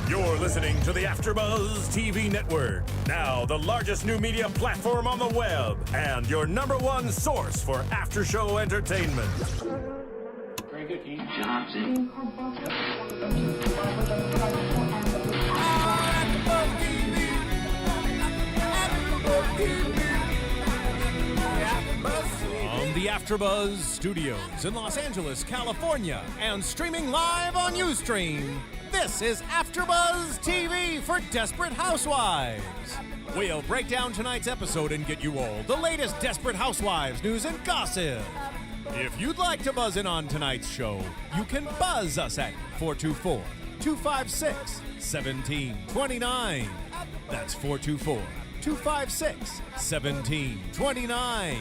You're listening to the AFTERBUZZ TV Network, now the largest new media platform on the web, and your #1 source for after-show entertainment. Very good, King. Johnson. From the AFTERBUZZ Studios in Los Angeles, California, and streaming live on Ustream, this is AFTERBUZZ TV for Desperate Housewives. We'll break down tonight's episode and get you all the latest Desperate Housewives news and gossip. If you'd like to buzz in on tonight's show, you can buzz us at 424-256-1729. That's 424-256-1729.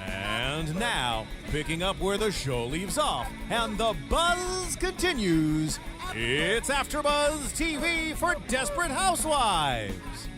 And now, picking up where the show leaves off and the buzz continues, it's AFTERBUZZ TV for Desperate Housewives.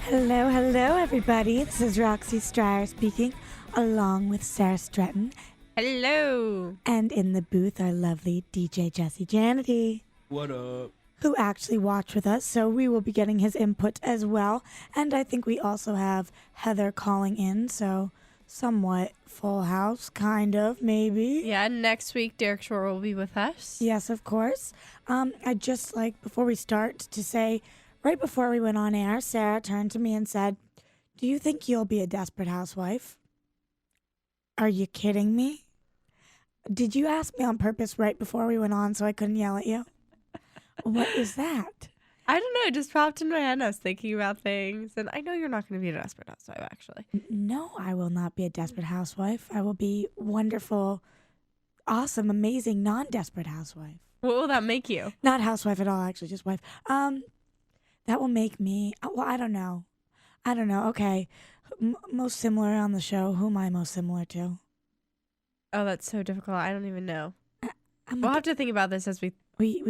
Hello, everybody. This is Roxy Striar speaking, along with Sarah Stratton. Hello. And in the booth, our lovely DJ Jesse Janity. What up? Who actually watched with us, so we will be getting his input as well. And I think we also have Heather calling in, so somewhat full house, kind of, maybe. Yeah, next week Derek Shore will be with us. Yes, of course. I'd just like, before we start, to say, right before we went on air, Sarah turned to me and said, "Do you think you'll be a desperate housewife?" Are you kidding me? Did you ask me on purpose right before we went on so I couldn't yell at you? What is that? I don't know, it just popped in my head. I was thinking about things, and I know you're not going to be a desperate housewife, actually. No, I will not be a desperate housewife. I will be wonderful, awesome, amazing, non-desperate housewife. What will that make you? Not housewife at all, actually, just wife. That will make me, well, I don't know. Okay. Most similar on the show. Who am I most similar to? Oh, that's so difficult. I don't even know. We'll We'll have to think about this as we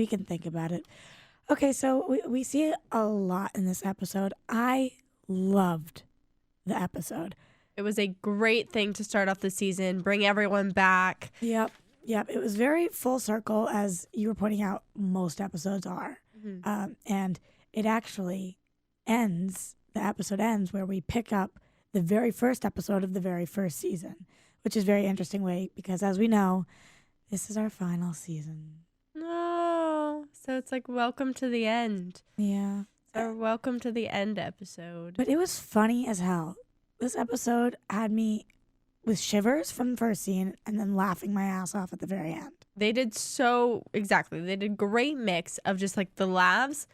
can think about it. Okay, so we see it a lot in this episode. I loved the episode. It was a great thing to start off the season, bring everyone back. Yep. It was very full circle, as you were pointing out, most episodes are. Mm-hmm. And it actually ends, the episode ends where we pick up the very first episode of the very first season, which is a very interesting way because, as we know, this is our final season. No. So it's like, welcome to the end. Yeah. Our welcome to the end episode. But it was funny as hell. This episode had me with shivers from the first scene and then laughing my ass off at the very end. They did they did great mix of just like the laughs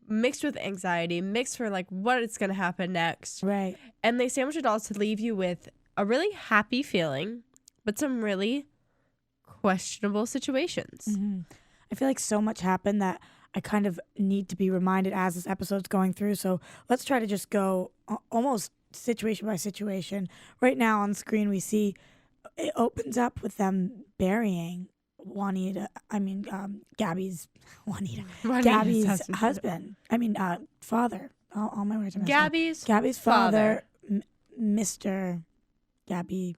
mixed with anxiety, mixed for like what is going to happen next. Right. And they sandwiched it all to leave you with a really happy feeling, but some really questionable situations. Mm-hmm. I feel like so much happened that I kind of need to be reminded as this episode's going through. So let's try to just go almost situation by situation. Right now on screen, we see it opens up with them burying Gabby's husband. Father. All my words are messed up. Gabby's father, Mr. Gabby,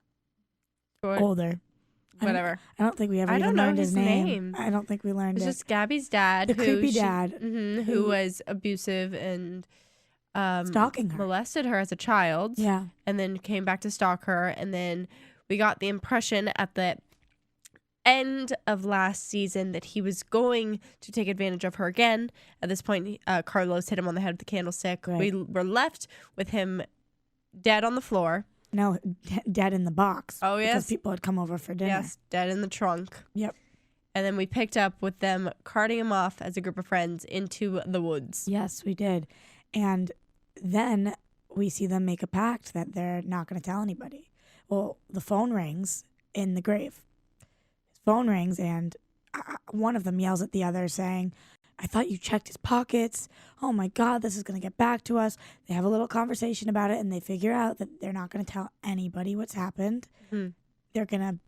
older. Whatever. I don't think we ever even learned his name. I don't think we learned it. It's just Gabby's dad. The creepy dad. Who was abusive and stalking her. Molested her as a child. Yeah. And then came back to stalk her. And then we got the impression at the end of last season that he was going to take advantage of her again. At this point, Carlos hit him on the head with the candlestick. Right. We were left with him dead on the floor. No, dead in the box. Oh, yes. Because people had come over for dinner. Yes, dead in the trunk. Yep. And then we picked up with them carting him off as a group of friends into the woods. Yes, we did. And then we see them make a pact that they're not going to tell anybody. Well, the phone rings in the grave. His phone rings and one of them yells at the other saying, "I thought you checked his pockets. Oh my God, this is going to get back to us." They have a little conversation about it and they figure out that they're not going to tell anybody what's happened. Mm-hmm. They're going to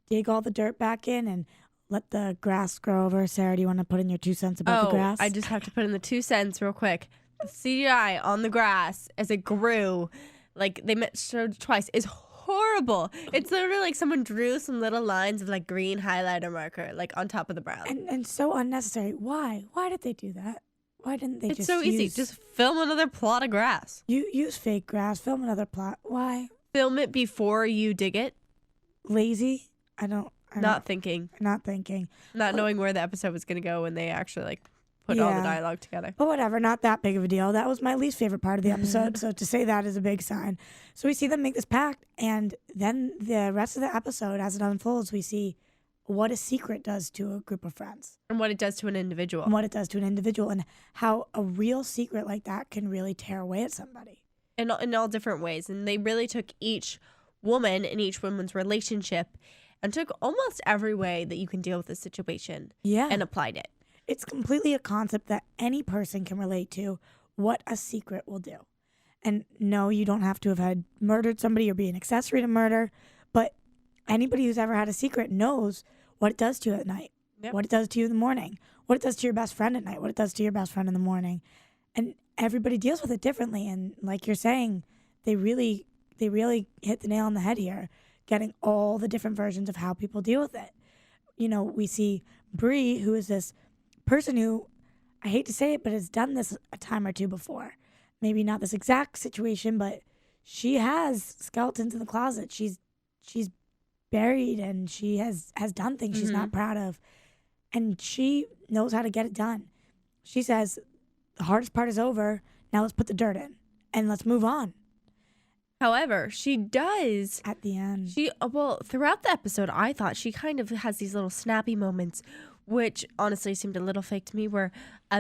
dig all the dirt back in and let the grass grow over. Sarah, do you want to put in your 2 cents about the grass? I just have to put in the 2 cents real quick. The CGI on the grass as it grew, like they showed twice, is horrible. It's literally like someone drew some little lines of like green highlighter marker like on top of the brown. And so unnecessary. Why? Why did they do that? Why didn't they It's just so easy. Just film another plot of grass. use fake grass, film another plot? Why? Film it before you dig it. Lazy? Not thinking. Not thinking. Not knowing where the episode was going to go when they actually like put all the dialogue together. But whatever, not that big of a deal. That was my least favorite part of the episode. So to say that is a big sign. So we see them make this pact, and then the rest of the episode, as it unfolds, we see what a secret does to a group of friends. And what it does to an individual. And what it does to an individual, and how a real secret like that can really tear away at somebody. In all different ways. And they really took each woman and each woman's relationship and took almost every way that you can deal with a situation and applied it. It's completely a concept that any person can relate to, what a secret will do. And no, you don't have to have had murdered somebody or be an accessory to murder, but anybody who's ever had a secret knows what it does to you at night, what it does to you in the morning, what it does to your best friend at night, what it does to your best friend in the morning. And everybody deals with it differently. And like you're saying, they really hit the nail on the head here, getting all the different versions of how people deal with it. You know, we see Bree, who is this person who, I hate to say it, but has done this a time or two before. Maybe not this exact situation, but she has skeletons in the closet. She's buried, and she has done things she's not proud of. And she knows how to get it done. She says, the hardest part is over. Now let's put the dirt in and let's move on. However, she does at the end. Throughout the episode, I thought she kind of has these little snappy moments, which honestly seemed a little fake to me, where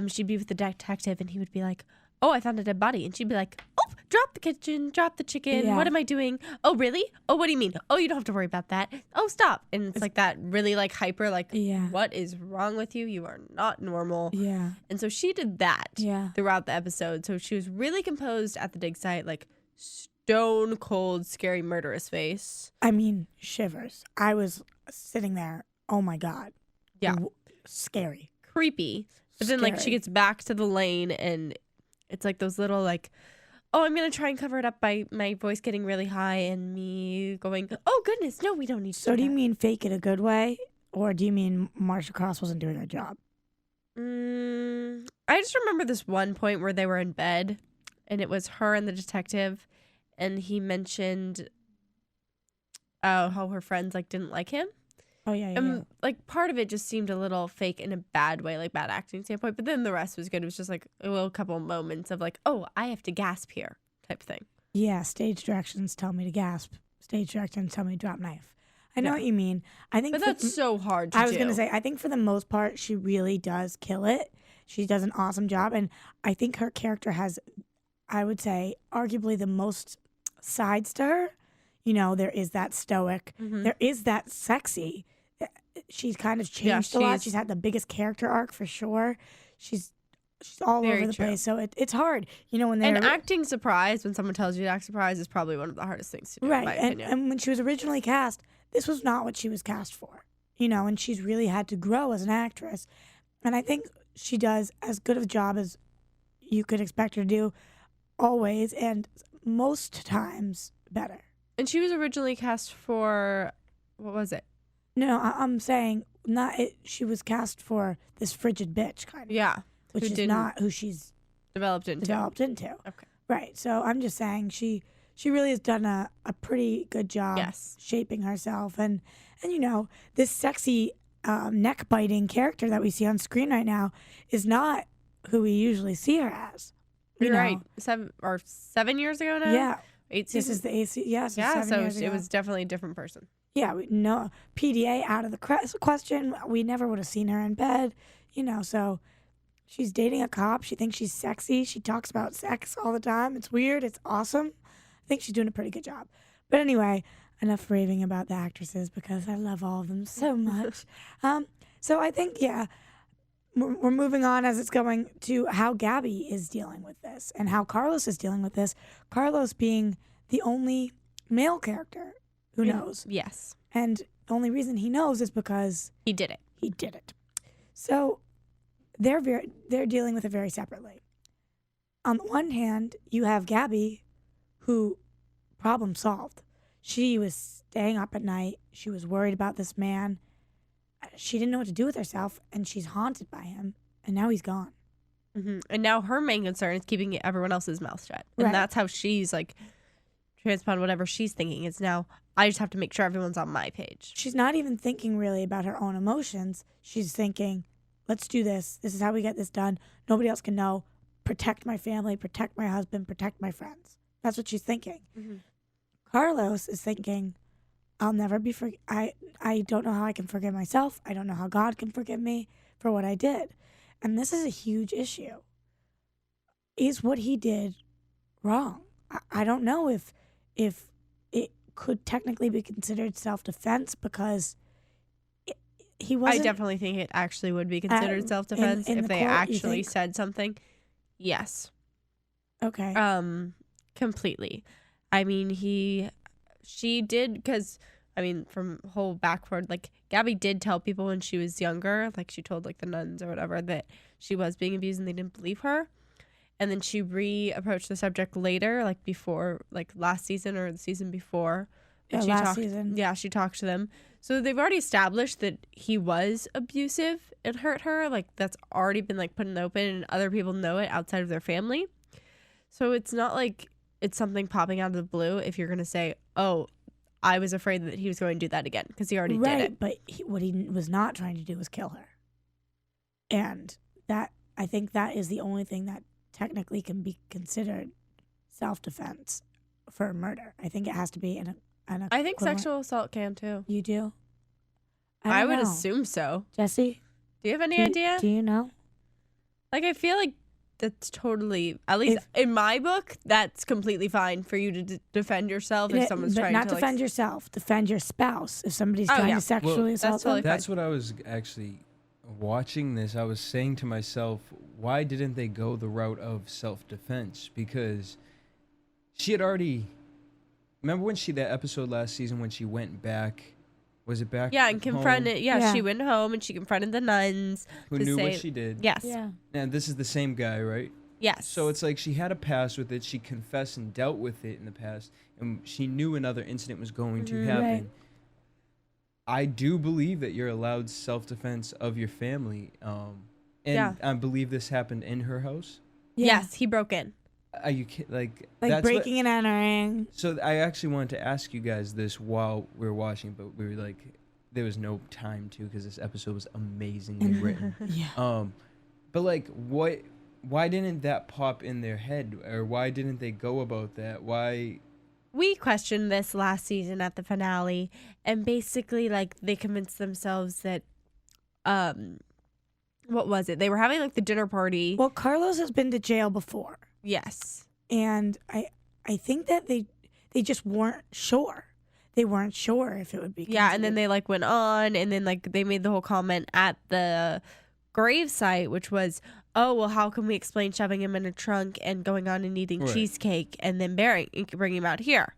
she'd be with the detective and he would be like, oh, I found a dead body. And she'd be like, oh, drop the kitchen, drop the chicken. Yeah. What am I doing? Oh, really? Oh, what do you mean? Oh, you don't have to worry about that. Oh, stop. And it's like that really like hyper, like, what is wrong with you? You are not normal. Yeah. And so she did that throughout the episode. So she was really composed at the dig site, like stone cold, scary, murderous face. I mean, shivers. I was sitting there. Oh my God. Yeah. Scary. Creepy. But then like she gets back to the lane and it's like those little like, oh, I'm going to try and cover it up by my voice getting really high and me going, oh goodness, no, we don't need to So do you that. mean fake it a good way? Or do you mean Marsha Cross wasn't doing her job? I just remember this one point where they were in bed and it was her and the detective and he mentioned how her friends like didn't like him. Oh, yeah. Like part of it just seemed a little fake in a bad way, like bad acting standpoint. But then the rest was good. It was just like a little couple of moments of like, oh, I have to gasp here type thing. Yeah, stage directions tell me to gasp. Stage directions tell me to drop knife. I know what you mean. I think, but that's so hard to do. I was going to say, I think for the most part, she really does kill it. She does an awesome job. And I think her character has, I would say, arguably the most sides to her. You know, there is that stoic. There is that sexy. She's kind of changed a lot. She's had the biggest character arc for sure. She's all over the place. So it's hard. You know, when they're... And acting surprised, when someone tells you to act surprised, is probably one of the hardest things to do, in my opinion. And when she was originally cast, this was not what she was cast for. You know, and she's really had to grow as an actress. And I think she does as good of a job as you could expect her to do always, and most times better. And she was originally cast for, what was it? No, I'm saying not. She was cast for this frigid bitch kind of. Yeah, which is not who she's developed into. Okay, right. So I'm just saying she really has done a pretty good job shaping herself, and you know, this sexy neck biting character that we see on screen right now is not who we usually see her as. You're right. 7 years ago now. Yeah. 8 seasons. This is the AC. Yes. Yeah. So it was definitely a different person. Yeah. No PDA out of the question. We never would have seen her in bed. You know. So she's dating a cop. She thinks she's sexy. She talks about sex all the time. It's weird. It's awesome. I think she's doing a pretty good job. But anyway, enough raving about the actresses because I love all of them so much. So I think we're moving on as it's going to how Gaby is dealing with this and how Carlos is dealing with this. Carlos being the only male character who knows. Yes. And the only reason he knows is because he did it. He did it. So they're dealing with it very separately. On the one hand, you have Gaby, who problem solved. She was staying up at night. She was worried about this man. She didn't know what to do with herself, and she's haunted by him, and now he's gone. And now her main concern is keeping everyone else's mouth shut. And Right. that's how she's like transpond whatever she's thinking. It's now I just have to make sure everyone's on my page. She's not even thinking really about her own emotions. She's thinking, let's do this. This is how we get this done. Nobody else can know. Protect my family, protect my husband, protect my friends. That's what she's thinking. Carlos is thinking, I'll never be I don't know how I can forgive myself. I don't know how God can forgive me for what I did. And this is a huge issue. Is what he did wrong? I don't know if it could technically be considered self-defense because he wasn't. I definitely think it actually would be considered self-defense in if the they court, you actually think? said something. Yes. Okay. Completely. I mean, she did, because, I mean, from whole backward, like, Gaby did tell people when she was younger, like, she told, like, the nuns or whatever, that she was being abused and they didn't believe her. And then she re-approached the subject later, like, before, like, last season or the season before. And last season. Yeah, she talked to them. So they've already established that he was abusive and hurt her. Like, that's already been, like, put in the open, and other people know it outside of their family. So it's not like it's something popping out of the blue if you're going to say, oh, I was afraid that he was going to do that again, because he already did it. But what he was not trying to do was kill her. And that, I think that is the only thing that technically can be considered self-defense for murder. I think it has to be an I think equivalent. sexual assault can too. You do? I don't would know. assume so. Jesse? Do you have any idea? Do you know? Like, I feel like that's totally, at least in my book, that's completely fine for you to defend yourself if someone's but trying not to defend like, yourself. Defend your spouse if somebody's Oh, trying yeah. to sexually assault that's totally them. That's what I was actually watching this. I was saying to myself, why didn't they go the route of self-defense? Because she had already. Remember when that episode last season when she went back? Was it back? yeah, and home? confronted. Yeah, Yeah. she went home and she confronted the nuns. Who to knew say, what she did? Yes. Yeah. And this is the same guy, right? Yes. So it's like she had a past with it. She confessed and dealt with it in the past, and she knew another incident was going to happen. Right. I do believe that you're allowed self-defense of your family, and Yeah. I believe this happened in her house. Yeah. Yes, he broke in. Are you like Like that's breaking and entering. So I actually wanted to ask you guys this while we were watching, but we were like, there was no time to because this episode was amazingly written. Yeah. But like, why didn't that pop in their head, or why didn't they go about that? Why? We questioned this last season at the finale, and basically, like, they convinced themselves that, what was it? They were having, like, the dinner party. Well, Carlos has been to jail before. Yes. And I think that they just weren't sure. They weren't sure if it would be. Yeah, and then considered- they, like, went on, and then, like, they made the whole comment at the grave site, which was, oh, well, how can we explain shoving him in a trunk and going on and eating Right. cheesecake and then bringing him out here?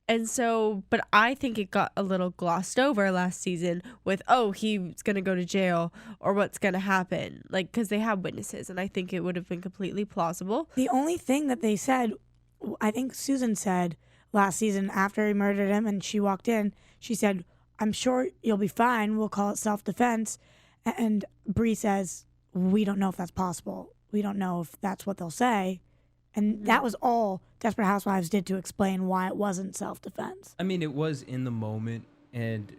And so, but I think it got a little glossed over last season with, oh, he's going to go to jail or what's going to happen. Like, because they have witnesses, and I think it would have been completely plausible. The only thing that they said, I think Susan said last season after he murdered him and she walked in, she said, I'm sure you'll be fine. We'll call it self-defense. And Bree says, we don't know if that's possible. We don't know if that's what they'll say. And that was all Desperate Housewives did to explain why it wasn't self-defense. I mean, it was in the moment, and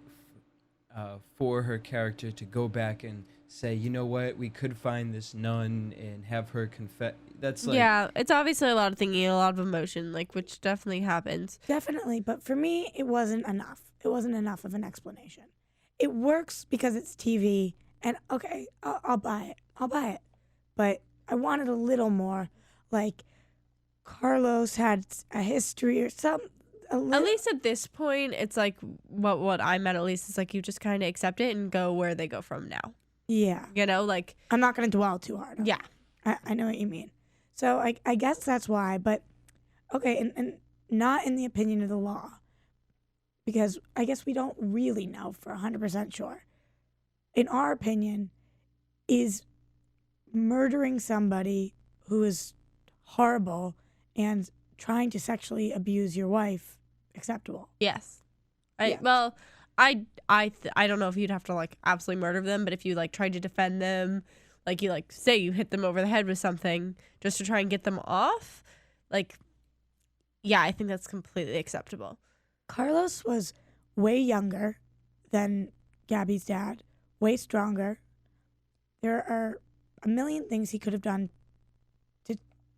for her character to go back and say, you know what, we could find this nun and have her confess. That's like, Yeah, it's obviously a lot of thinking, a lot of emotion, like, which definitely happens. Definitely. But for me, it wasn't enough. It wasn't enough of an explanation. It works because it's TV. And okay, I'll buy it. I'll buy it. But I wanted a little more. Like, Carlos had a history or something. At least at this point, it's like what I'm at least is like you just kind of accept it and go where they go from now. Yeah. You know, like, I'm not going to dwell too hard on yeah. it. I know what you mean. So I guess that's why. But, okay, and not in the opinion of the law. Because I guess we don't really know for 100% sure. In our opinion, is murdering somebody who is horrible and trying to sexually abuse your wife acceptable. Yes. Yeah. Well, I don't know if you'd have to like absolutely murder them, but if you like tried to defend them, like you like say you hit them over the head with something just to try and get them off, like yeah, I think that's completely acceptable. Carlos was way younger than Gabby's dad, way stronger. There are a million things he could have done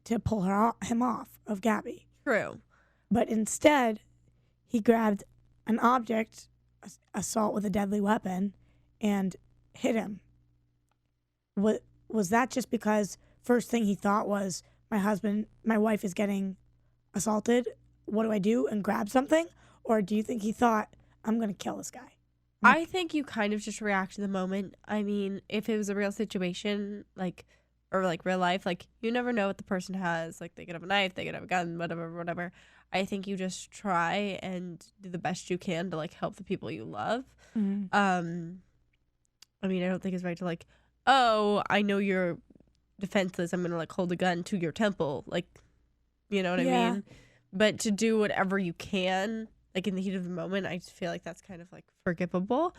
to pull him off of Gabby. True. But instead, he grabbed an object, assault with a deadly weapon, and hit him. Was that just because first thing he thought was, my wife is getting assaulted, what do I do, and grab something? Or do you think he thought, I'm going to kill this guy? I think you kind of just react to the moment. I mean, if it was a real situation, like, or like real life, like you never know what the person has. Like they could have a knife, they could have a gun, whatever. I think you just try and do the best you can to like help the people you love. Mm-hmm. I mean, I don't think it's right to like, oh, I know you're defenseless, I'm gonna like hold a gun to your temple, like, you know what I mean? But to do whatever you can, like in the heat of the moment, I just feel like that's kind of like forgivable,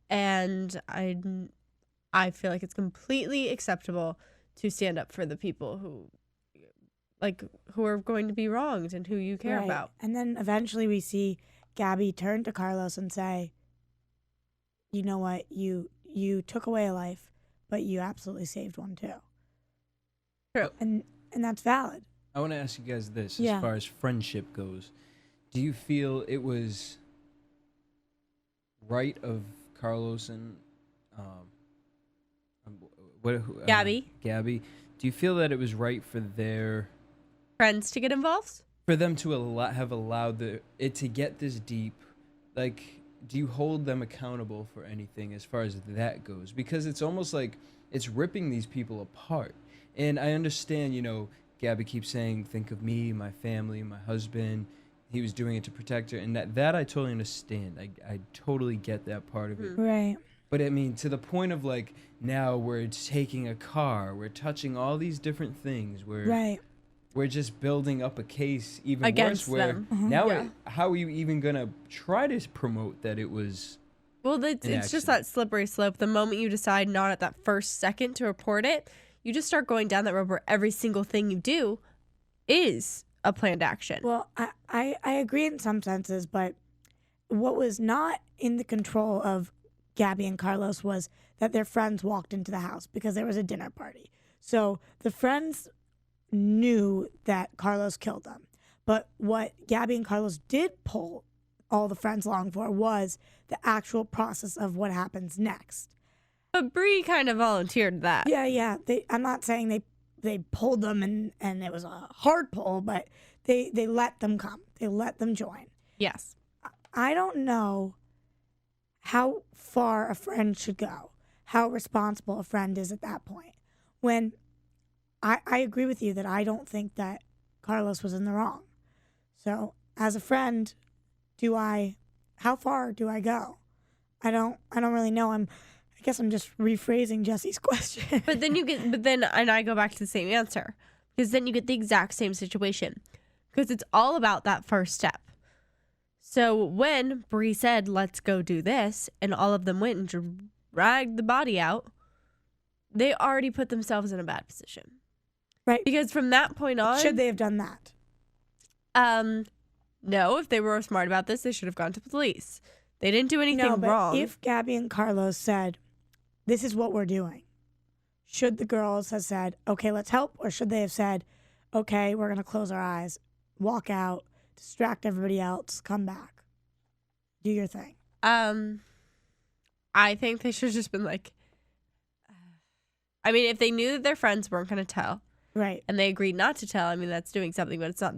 and I feel like it's completely acceptable to stand up for the people who are going to be wronged and who you care Right. about. And then eventually we see Gabby turn to Carlos and say, you know what, you took away a life, but you absolutely saved one too. True. And that's valid. I want to ask you guys this, Yeah. as far as friendship goes. Do you feel it was right of Carlos and Gaby? Gaby, do you feel that it was right for Friends to get involved? for them to have allowed it to get this deep? Like, do you hold them accountable for anything as far as that goes? Because it's almost like it's ripping these people apart. And I understand, Gaby keeps saying, think of me, my family, my husband. He was doing it to protect her. And that I totally understand. I totally get that part of it. Right. But I mean, to the point of like, now we're taking a car, we're touching all these different things. We're just building up a case even Against worse. Where them. now, Yeah. how are you even going to try to promote that it was... Well, it's just that slippery slope. The moment you decide not at that first second to report it, you just start going down that road where every single thing you do is a planned action. Well, I agree in some senses, but what was not in the control of Gabby and Carlos was that their friends walked into the house because there was a dinner party. So the friends knew that Carlos killed them. But what Gabby and Carlos did pull all the friends along for was the actual process of what happens next. But Bree kind of volunteered that. Yeah. I'm not saying they pulled them and it was a hard pull, but they let them come. They let them join. Yes. I don't know how far a friend should go, how responsible a friend is at that point. When I agree with you that I don't think that Carlos was in the wrong. So as a friend, how far do I go? I don't really know. I guess I'm just rephrasing Jesse's question. And I go back to the same answer, because then you get the exact same situation, because it's all about that first step. So when Bree said, let's go do this, and all of them went and dragged the body out, they already put themselves in a bad position. Right. Because from that point on... Should they have done that? No, if they were smart about this, they should have gone to the police. They didn't do anything wrong. If Gabby and Carlos said, this is what we're doing, should the girls have said, okay, let's help? Or should they have said, okay, we're going to close our eyes, walk out, distract everybody else, come back, do your thing? I think they should have just been like... I mean, if they knew that their friends weren't going to tell... Right. And they agreed not to tell. I mean, that's doing something, but it's not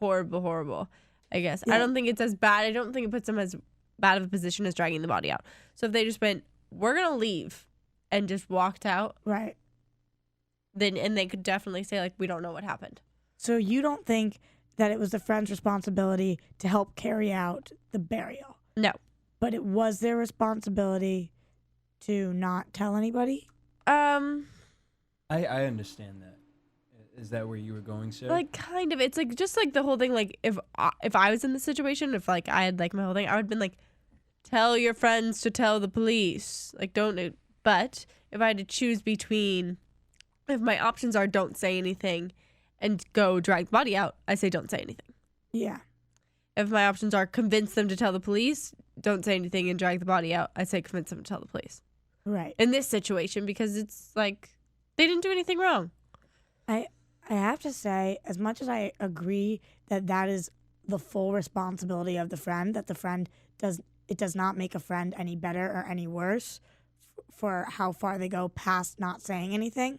horrible, I guess. Yeah. I don't think it's as bad. I don't think it puts them as bad of a position as dragging the body out. So if they just went, we're going to leave, and just walked out. Right. And they could definitely say, like, we don't know what happened. So you don't think that it was the friend's responsibility to help carry out the burial? No. But it was their responsibility to not tell anybody? I understand that. Is that where you were going, sir? Like, kind of. It's like just like the whole thing. Like, if I was in the situation, if like I had like my whole thing, I would have been like, tell your friends to tell the police. Like, don't. But if I had to choose between, if my options are don't say anything, and go drag the body out, I say don't say anything. Yeah. If my options are convince them to tell the police, don't say anything and drag the body out, I say convince them to tell the police. Right. In this situation, because it's like they didn't do anything wrong. I have to say, as much as I agree that is the full responsibility of the friend, that the friend does not make a friend any better or any worse for how far they go past not saying anything.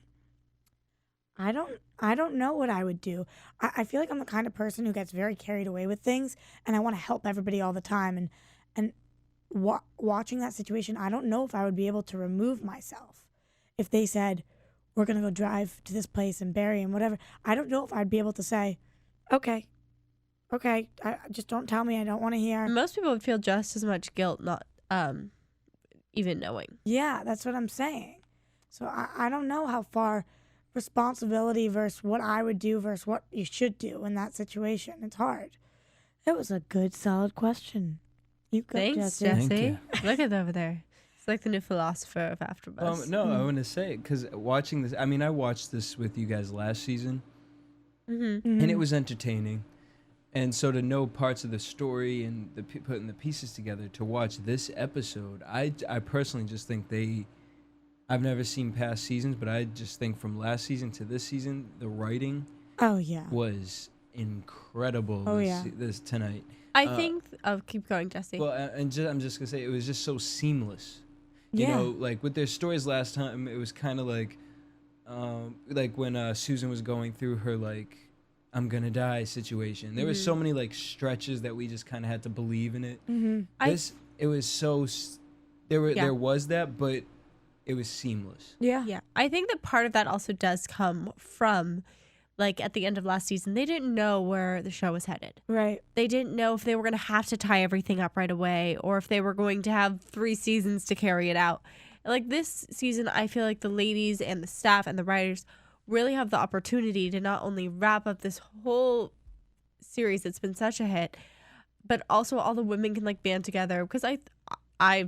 I don't know what I would do. I feel like I'm the kind of person who gets very carried away with things, and I want to help everybody all the time. And watching that situation, I don't know if I would be able to remove myself. If they said, we're going to go drive to this place and bury him, whatever. I don't know if I'd be able to say, okay, just don't tell me. I don't want to hear. Most people would feel just as much guilt not even knowing. Yeah, that's what I'm saying. So I don't know how far responsibility versus what I would do versus what you should do in that situation. It's hard. It was a good, solid question. You go, Thanks, Jesse. Thank Jesse. you. Look at over there. It's like the new philosopher of AFTERBUZZ. No, I want to say, because watching this, I mean, I watched this with you guys last season, Mm-hmm. and it was entertaining. And so to know parts of the story and putting the pieces together, to watch this episode, I personally just think I've never seen past seasons, but I just think from last season to this season, the writing Oh, yeah. was incredible this tonight. I think. Oh, keep going, Jesse. Well, I'm just gonna say it was just so seamless. You Yeah. know, like with their stories last time, it was kind of like when Susan was going through her like I'm gonna die situation. There was so many like stretches that we just kind of had to believe in it. Mm-hmm. It was so there was that, but it was seamless. Yeah. Yeah, I think that part of that also does come from, like, at the end of last season, they didn't know where the show was headed. Right. They didn't know if they were going to have to tie everything up right away or if they were going to have 3 seasons to carry it out. Like, this season, I feel like the ladies and the staff and the writers really have the opportunity to not only wrap up this whole series that's been such a hit, but also all the women can, like, band together. Because I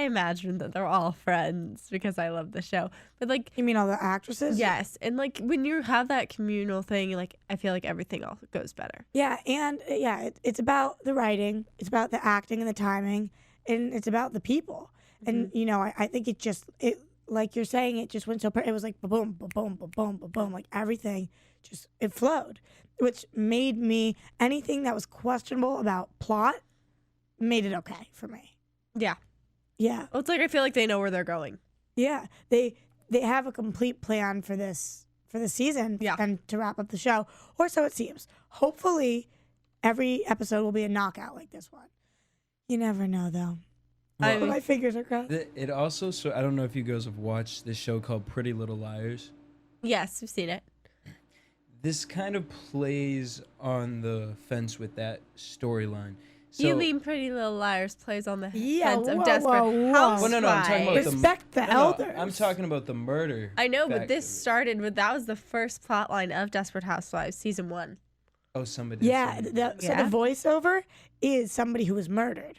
imagine that they're all friends because I love the show. But, like, You mean all the actresses? yes. And, like, when you have that communal thing, like, I feel like everything all goes better. Yeah, and it's about the writing, it's about the acting and the timing, and it's about the people. And you know, I think it like you're saying, it just went so. It was like boom, boom, boom, boom, boom, boom. Like everything, just it flowed, which made me anything that was questionable about plot made it okay for me. Yeah. Yeah, Well, it's like I feel like they know where they're going. yeah. They have a complete plan for this season. Yeah. And to wrap up the show, or so it seems. Hopefully, every episode will be a knockout like this one. You never know, though. I But my fingers are crossed. It also, so I don't know if you girls have watched this show called Pretty Little Liars. Yes, we've seen it. This kind of plays on the fence with that storyline. So, You mean Pretty Little Liars plays on the Yeah, fence of whoa, Desperate whoa, whoa. Housewives. Well, no, I'm talking about Respect the elders. I'm talking about the murder. I know, but fact this of it. started with that was the first plot line of Desperate Housewives season 1. Oh, somebody. Yeah, somebody- so the voiceover is somebody who was murdered.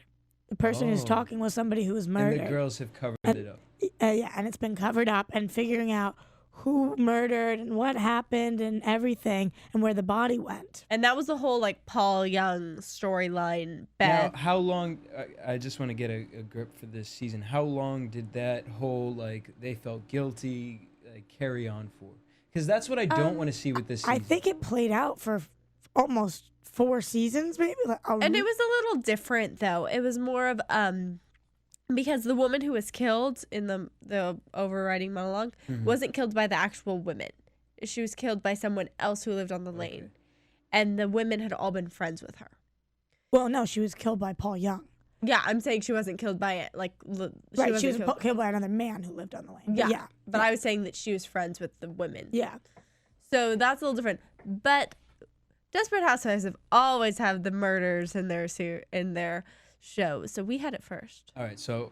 The person who's Oh. talking was somebody who was and murdered. the girls have covered And- it up. Yeah, and it's been covered up, and figuring out who murdered and what happened and everything and where the body went. And that was the whole like Paul Young storyline. Now, Beth. how long? I just want to get a grip for this season. How long did that whole like they felt guilty like carry on for? Because that's what I don't want to see with this season. I think it played out for almost 4 seasons, maybe. And it was a little different though. It was more of because the woman who was killed in the overriding monologue wasn't killed by the actual women. She was killed by someone else who lived on the lane. And the women had all been friends with her. Well, no, she was killed by Paul Young. Yeah, I'm saying she wasn't killed by it. Like, She was killed by another man who lived on the lane. Yeah. But I was saying that she was friends with the women. Yeah. So that's a little different. But Desperate Housewives have always had the murders in their shows. So we had it first. All right, so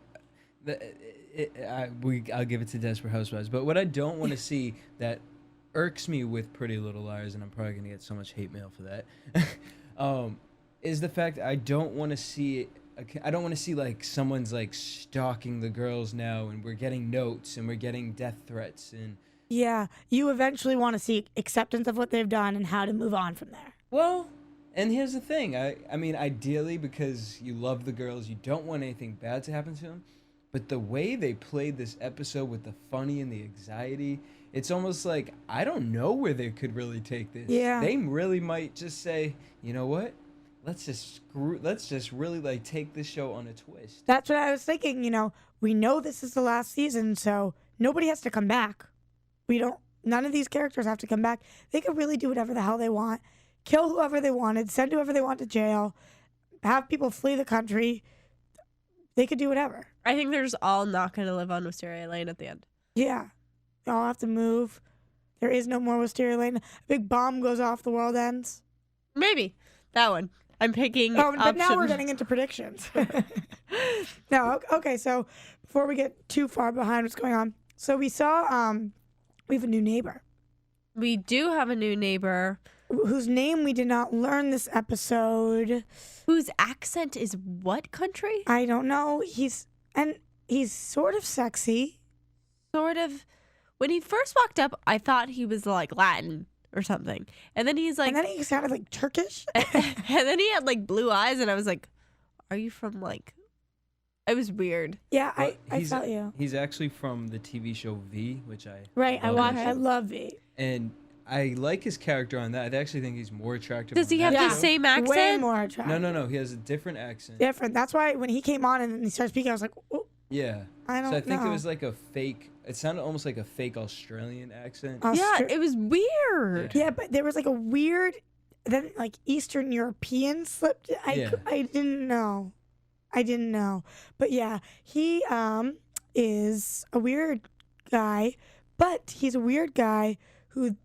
I'll give it to Desperate Housewives. But what I don't want to see that irks me with Pretty Little Liars, and I'm probably gonna get so much hate mail for that, is the fact I don't want to see. I don't want to see like someone's like stalking the girls now, and we're getting notes and we're getting death threats and. Yeah, you eventually want to see acceptance of what they've done and how to move on from there. Well, and here's the thing. I mean, ideally, because you love the girls, you don't want anything bad to happen to them. But the way they played this episode with the funny and the anxiety, it's almost like I don't know where they could really take this. Yeah. They really might just say, you know what? Let's just really like take this show on a twist. That's what I was thinking. We know this is the last season, so nobody has to come back. None of these characters have to come back. They could really do whatever the hell they want, kill whoever they wanted, send whoever they want to jail, have people flee the country. They could do whatever. I think they're just all not going to live on Wisteria Lane at the end. Yeah. They all have to move. There is no more Wisteria Lane. A big bomb goes off, the world ends. Maybe. That one. I'm picking Oh, but now we're option- getting into predictions. No, okay, so before we get too far behind what's going on. So we saw, we have a new neighbor. We do have a new neighbor. Whose name we did not learn this episode. Whose accent is what country? I don't know. He's sort of sexy. Sort of. When he first walked up, I thought he was like Latin or something. And then he's like... And then he sounded like Turkish. and then he had like blue eyes and I was like, are you from like... It was weird. Yeah, Well, I felt you. He's actually from the TV show V, which I Right, I love watched. that I show. love V. And I like his character on that. I actually think he's more attractive. Does on he have that the show. same accent? Way more attractive. No. He has a different accent. Different. That's why when he came on and he started speaking, I was like, oh, Yeah. I don't So I think know. it was like a fake. It sounded almost like a fake Australian accent. Yeah, it was weird. Yeah, but there was like a weird, then like Eastern European slipped. Yeah. I didn't know. But yeah, he is a weird guy, but he's a weird guy who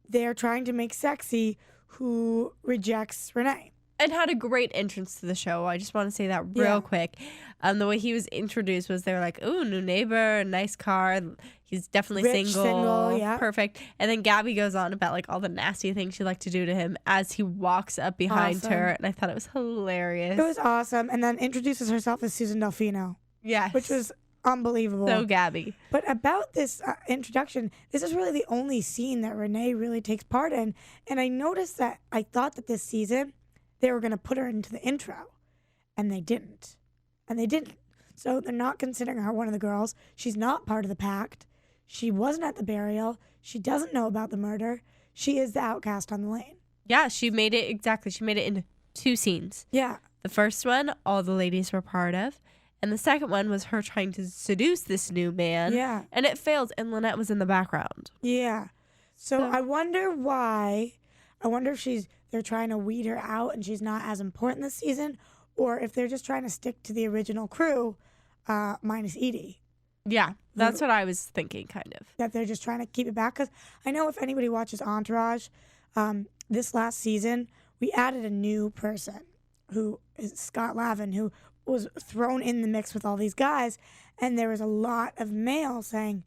they're trying to make sexy, who rejects Renee. And had a great entrance to the show. I just want to say that real Yeah. quick. The way he was introduced was they were like, "Ooh, new neighbor, nice car. He's definitely Rich, single, single, yeah. perfect." And then Gabby goes on about like all the nasty things she'd like to do to him as he walks up behind Awesome. her, and I thought it was hilarious. It was awesome, and then introduces herself as Susan Delfino, yes, which was unbelievable. so Gabby. But about this introduction, this is really the only scene that Renee really takes part in. And I noticed that I thought that this season they were going to put her into the intro, and they didn't. So they're not considering her one of the girls. She's not part of the pact. She wasn't at the burial. She doesn't know about the murder. She is the outcast on the lane. Yeah, she made it exactly. She made it into 2 scenes. Yeah. The first one, all the ladies were part of. And the second one was her trying to seduce this new man. Yeah. And it failed, and Lynette was in the background. Yeah. So I wonder why. I wonder if they're trying to weed her out and she's not as important this season, or if they're just trying to stick to the original crew, minus Edie. Yeah, that's what I was thinking, kind of. That they're just trying to keep it back. Because I know if anybody watches Entourage, this last season, we added a new person who is Scott Lavin, who was thrown in the mix with all these guys. And there was a lot of mail saying,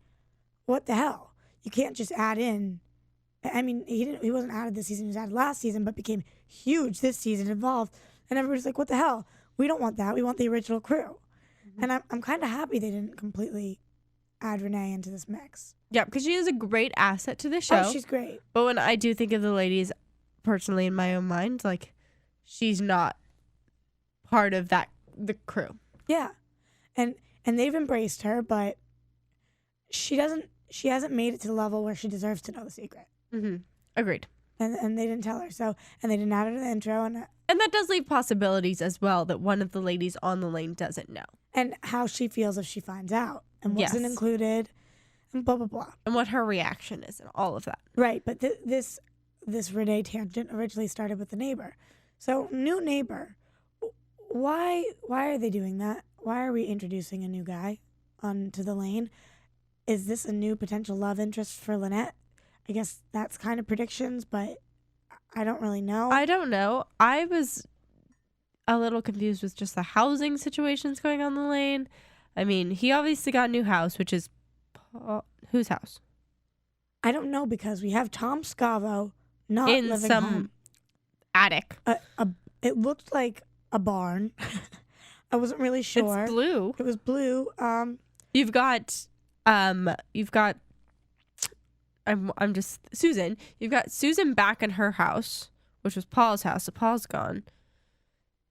what the hell? You can't just add in. I mean, he wasn't added this season, he was added last season, but became huge this season, involved. And everybody's like, what the hell? We don't want that. We want the original crew. Mm-hmm. And I'm kind of happy they didn't completely add Renee into this mix. Yeah, because she is a great asset to the show. Oh, she's great. But when I do think of the ladies, personally, in my own mind, like, she's not part of the crew. Yeah. And they've embraced her, but she hasn't made it to the level where she deserves to know the secret. Mm-hmm. Agreed. And they didn't tell her. So, and they didn't add her to the intro. And that does leave possibilities as well that one of the ladies on the lane doesn't know. And how she feels if she finds out. And wasn't Yes. included. And blah, blah, blah. And what her reaction is and all of that. Right. But this Renee tangent originally started with the neighbor. So, new neighbor. Why are they doing that? Why are we introducing a new guy onto the lane? Is this a new potential love interest for Lynette? I guess that's kind of predictions, but I don't really know. I don't know. I was a little confused with just the housing situations going on the lane. I mean, he obviously got a new house, which is whose house? I don't know because we have Tom Scavo not In living some home. attic. It looked like a barn. I wasn't really sure. It's blue. It was blue. You've got I'm just Susan. You've got Susan back in her house, which was Paul's house. So Paul's gone.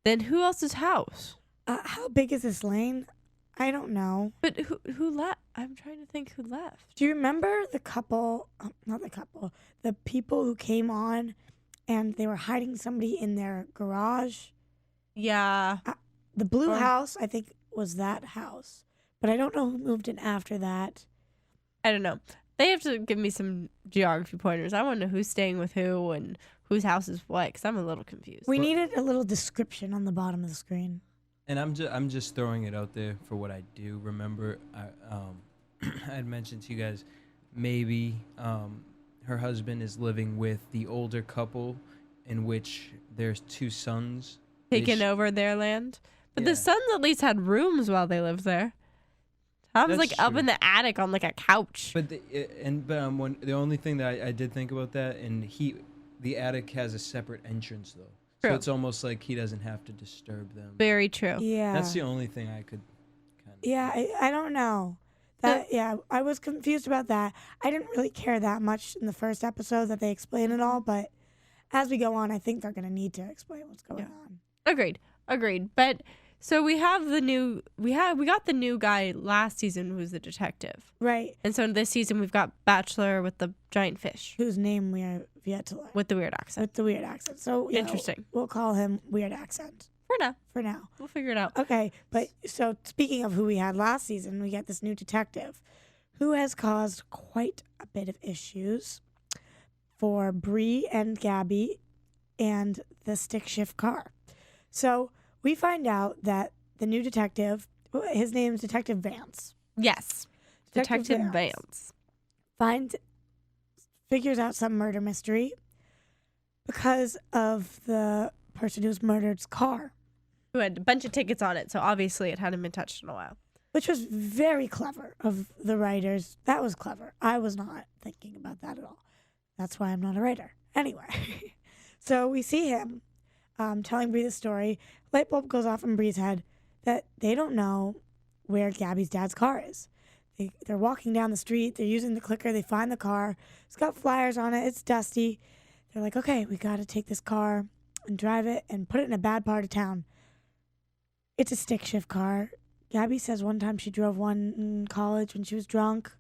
Then who else's house? How big is this lane? I don't know. But who left? I'm trying to think who left. Do you remember the couple? Not the couple. The people who came on, and they were hiding somebody in their garage. Yeah. The blue house, I think, was that house, but I don't know who moved in after that. I don't know. They have to give me some geography pointers. I want to know who's staying with who and whose house is what, because I'm a little confused. We needed a little description on the bottom of the screen. And I'm just throwing it out there for what I do remember. I had mentioned to you guys maybe her husband is living with the older couple, in which there's 2 sons Taking over their land. But Yeah. the sons at least had rooms while they lived there. Tom's That's like up true. in the attic on like a couch. But the only thing that I did think about that, and the attic has a separate entrance though, so True. it's almost like he doesn't have to disturb them. Very true. Yeah. That's the only thing I could kind of. Yeah, I don't know. I was confused about that. I didn't really care that much in the first episode that they explain it all, but as we go on, I think they're going to need to explain what's going on. Agreed. But so we got the new guy last season who was the detective. Right. And so in this season we've got Bachelor with the giant fish Whose name we have yet to learn. with the weird accent. With the weird accent. So yeah, Interesting. We'll call him Weird Accent For now. for now. We'll figure it out. Okay, but so speaking of who we had last season, we get this new detective who has caused quite a bit of issues for Bree and Gaby and the stick shift car. So we find out that the new detective, his name is Detective Vance. Yes. Detective Vance. Figures out some murder mystery because of the person who's murdered's car, Who had a bunch of tickets on it, so obviously it hadn't been touched in a while. which was very clever of the writers. That was clever. I was not thinking about that at all. That's why I'm not a writer. Anyway, so we see him telling Bree the story. Light bulb goes off in Bree's head that they don't know where Gabby's dad's car is. They're walking down the street. They're using the clicker. They find the car. It's got flyers on it. It's dusty. They're like, okay, we got to take this car and drive it and put it in a bad part of town. It's a stick shift car. Gaby says one time she drove one in college when she was drunk.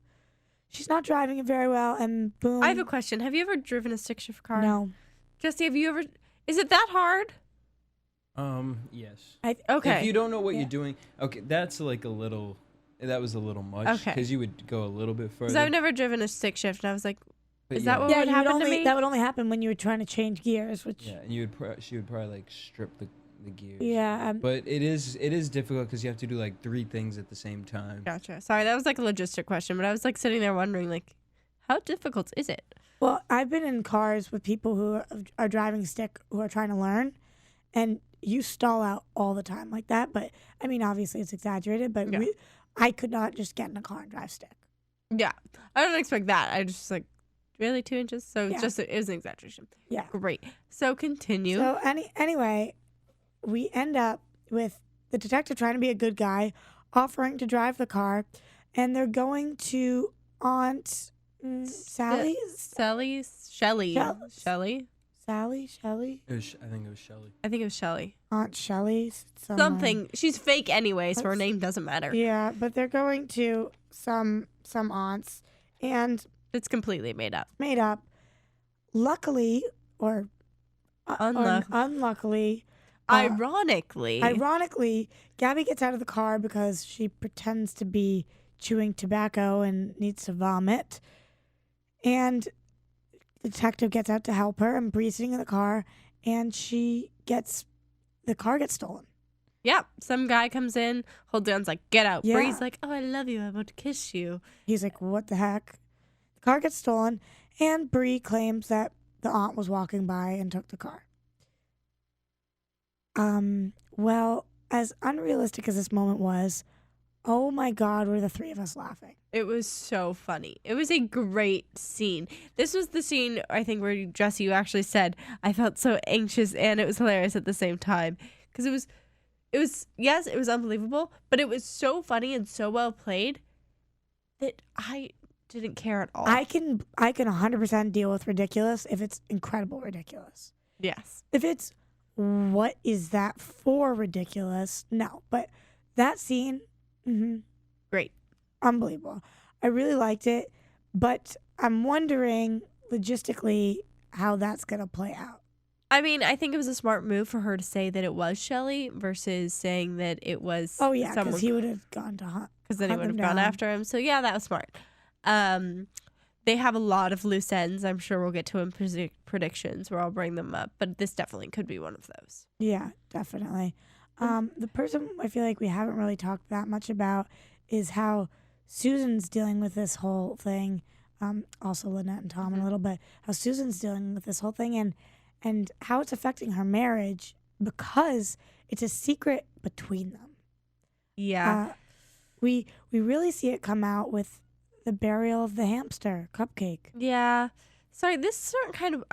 She's not driving it very well, and boom. I have a question. Have you ever driven a stick shift car? No. Jesse, have you ever? Is it that hard? Yes. Okay. If you don't know what you're doing, okay, that's like a little. That was a little much. Okay. Because you would go a little bit further. Because I've never driven a stick shift, and I was like, But is that what Yeah, would you would happen to only, me? that would only happen when you were trying to change gears, which Yeah, and she would probably like strip the gears. yeah, But it is difficult because you have to do like 3 things at the same time. Gotcha. Sorry, that was like a logistic question, but I was like sitting there wondering, like, how difficult is it? Well, I've been in cars with people who are driving stick who are trying to learn, and you stall out all the time like that. But I mean, obviously it's exaggerated, but Yeah. I could not just get in a car and drive stick. Yeah, I don't expect that. I just like, really 2 inches? So Yeah. it was an exaggeration. Yeah. Great. So continue. So anyway, we end up with the detective trying to be a good guy, offering to drive the car, and they're going to Aunt Sally's. Shelly. I think it was Shelly. I think it was Shelly. Aunt Shelly's. Something. She's fake anyway, so her name doesn't matter. Yeah, but they're going to some aunts, and It's completely made up. made up. Luckily, or unluckily, Ironically, Gaby gets out of the car because she pretends to be chewing tobacco and needs to vomit. And the detective gets out to help her, and Bree's sitting in the car, and the car gets stolen. yeah, some guy comes in, holds down's like, get out. Yeah. Bree's like, oh, I love you. I want to kiss you. He's like, what the heck? The car gets stolen, and Bree claims that the aunt was walking by and took the car. Well, as unrealistic as this moment was, Oh my God, were the three of us laughing? It was so funny. It was a great scene. This was the scene, I think, where Jesse, you actually said, I felt so anxious and it was hilarious at the same time. Because yes, it was unbelievable, but it was so funny and so well played that I didn't care at all. I can 100% deal with ridiculous if it's incredible ridiculous. Yes. If it's, what is that for ridiculous? No. But that scene, Great. unbelievable. I really liked it, but I'm wondering logistically how that's going to play out. I mean, I think it was a smart move for her to say that it was Shelley versus saying that it was Oh, yeah, someone. because he would have gone to hunt. Because then he hunt would have them gone down. after him. So, yeah, that was smart. They have a lot of loose ends. I'm sure we'll get to in predictions where I'll bring them up. But this definitely could be one of those. Yeah, definitely. The person I feel like we haven't really talked that much about is how Susan's dealing with this whole thing. Also Lynette and Tom in a little bit. How Susan's dealing with this whole thing and how it's affecting her marriage because it's a secret between them. Yeah. We really see it come out with the burial of the hamster cupcake. Yeah. Sorry, this kind of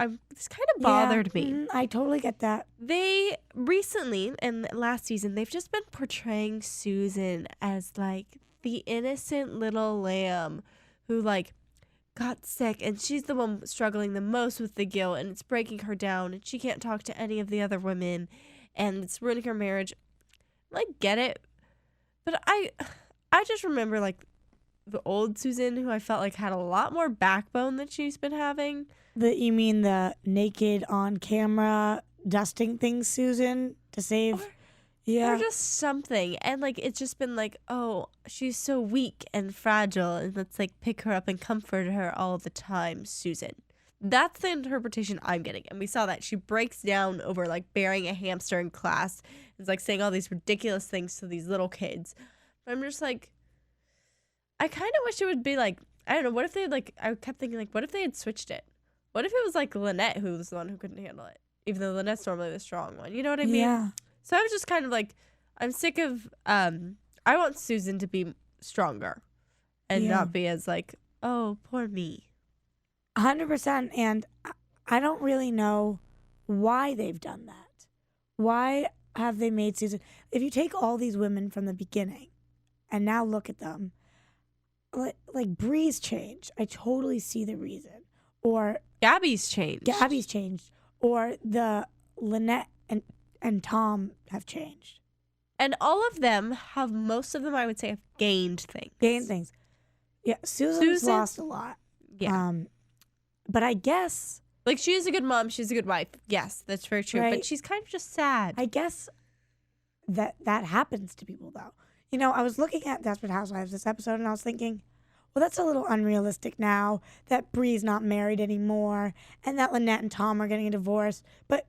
bothered me. I totally get that. They recently, and last season, they've just been portraying Susan as like the innocent little lamb who like got sick and she's the one struggling the most with the guilt and it's breaking her down and she can't talk to any of the other women and it's ruining her marriage. I get it. But I just remember like the old Susan who I felt like had a lot more backbone than she's been having. You mean the naked on camera dusting things, Susan, to save? Or just something. And like it's just been like, oh, she's so weak and fragile and let's like pick her up and comfort her all the time, Susan. That's the interpretation I'm getting. And we saw that she breaks down over like burying a hamster in class. It's like saying all these ridiculous things to these little kids. But I'm just like, I kind of wish it would be like, I don't know, what if they like, I kept thinking like, what if they had switched it? What if it was like Lynette who was the one who couldn't handle it? Even though Lynette's normally the strong one. You know what I mean? Yeah. So I was just kind of like, I'm sick of, I want Susan to be stronger and not be as like, oh, poor me. 100%. And I don't really know why they've done that. Why have they made Susan? If you take all these women from the beginning and now look at them, like Bree's changed. I totally see the reason. Or Gabby's changed. Or the Lynette and Tom have changed. And all of them have, most of them, I would say, have gained things. Yeah, Susan's lost a lot. Yeah. But I guess... Like, she is a good mom. She's a good wife. Yes, that's very true. Right. But she's kind of just sad. I guess that happens to people, though. You know, I was looking at Desperate Housewives this episode, and I was thinking, well, that's a little unrealistic now that Bree's not married anymore and that Lynette and Tom are getting a divorce. But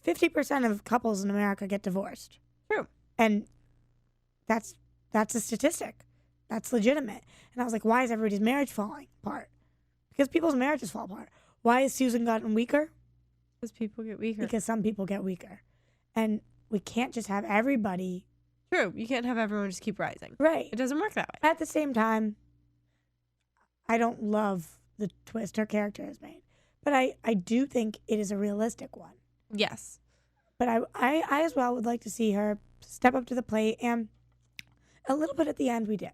50% of couples in America get divorced. True. And that's a statistic. That's legitimate. And I was like, why is everybody's marriage falling apart? Because people's marriages fall apart. Why has Susan gotten weaker? Because people get weaker. Because some people get weaker. And we can't just have everybody. True. You can't have everyone just keep rising. Right. It doesn't work that way. At the same time, I don't love the twist her character has made. But I do think it is a realistic one. Yes. But I as well would like to see her step up to the plate. And a little bit at the end we did.